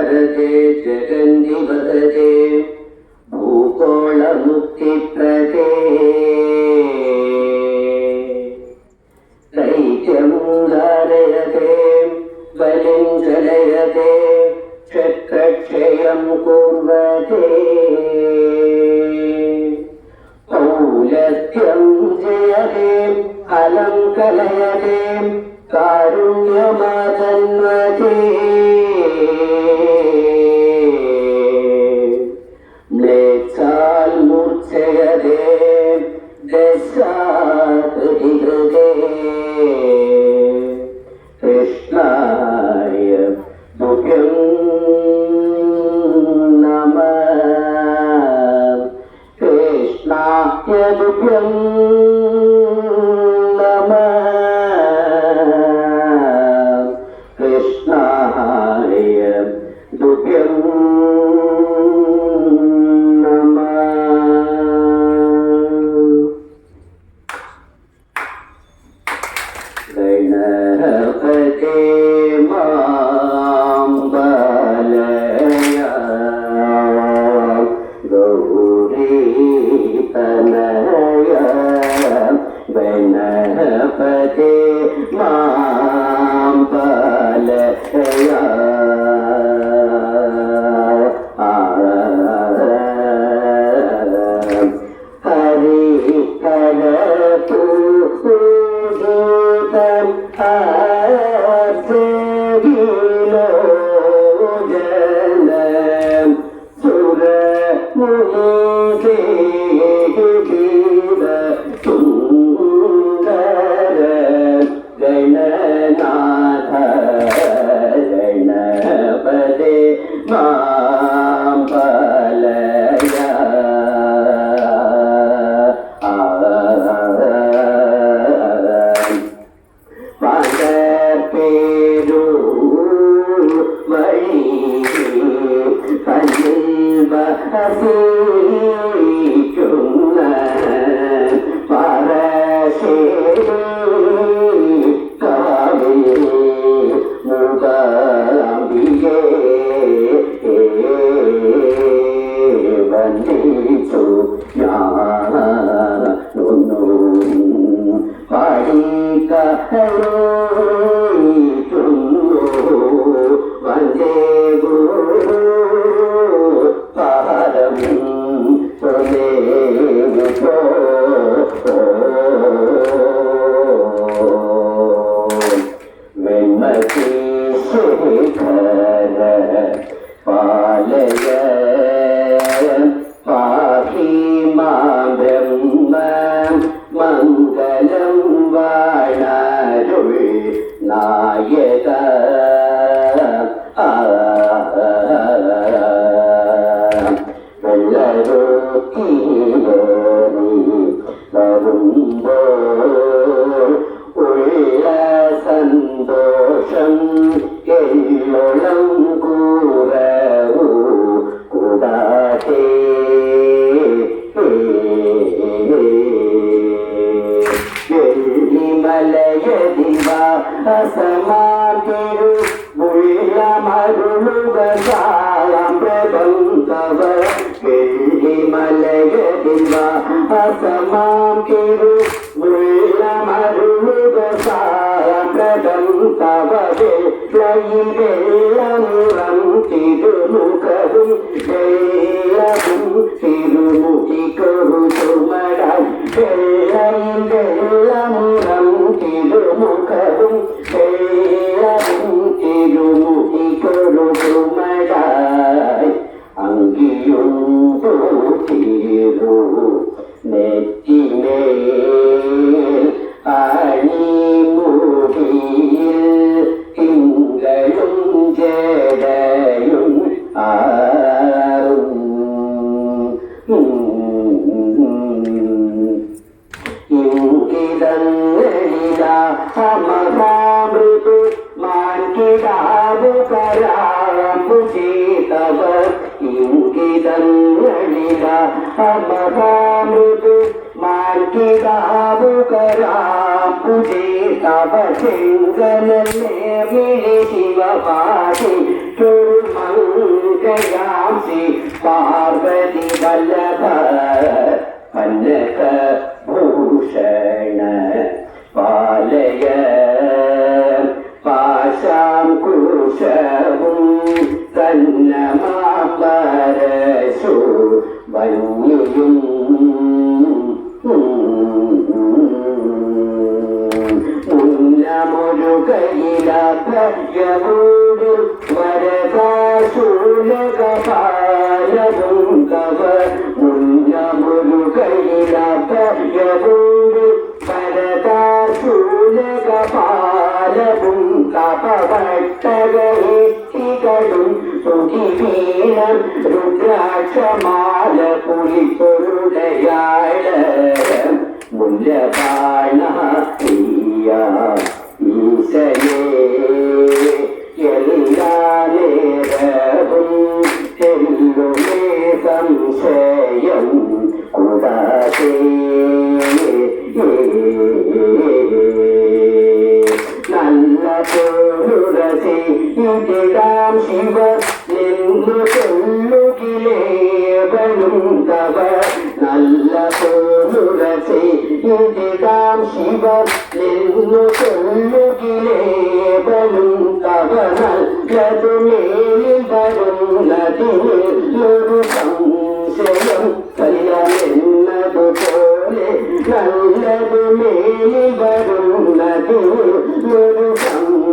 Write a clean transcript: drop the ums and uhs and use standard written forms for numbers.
वरदे जगन्नि वरदे भूगोळमुक्तिप्रदे दैत्यं धारयते बलिं जलयते चक्रक्षयं कुर्वते औलत्यं जयते अलं कलयते कारुण्यमातन्वते म्लेच्छाल्मूर्च्छयते दशाहृदे कृष्णाय तुभ्यं नमः कृष्णाय तुभ्यं नमः कृष्णाय तुभ्यं गणपते मां बालय गौरीतनय गणपते मां बालय शिव पाहि കന്യയാം ശ്രീ പാർവതി വല്ലഭ കനക ഭൂഷണ പാലയ പാശാം കുശവും തന്നമാമ്പരശു വന്യയും മുന്നമൊരു കൈലഭ്യവൂരു വരദാശൂലകപാലവും കവ മുന്നമൊരു കൈലഭ്യവൂരു വരദാശൂലകപാലവും കപവട്ടകളും സുഖിവീണം രുദ്രാക്ഷമാല പുലിപ്പൊരുടയാള മുല്ലപാണ പ്രിയ ഈശനേ എല്ലാ നേരവും തെല്ലുമേ സംശയം കൂടാതെ നല്ല പൊരുളസി ഇതിടാം ശിവ നിന്നു ചൊല്ലുകിലേവനും തവ നല്ല പൊരുളസി ഇതിടാം ശിവ നിന്നു ചൊല്ലുകിലേവനും തവ നല്ലതു മേലിൽ വരുന്നതിന്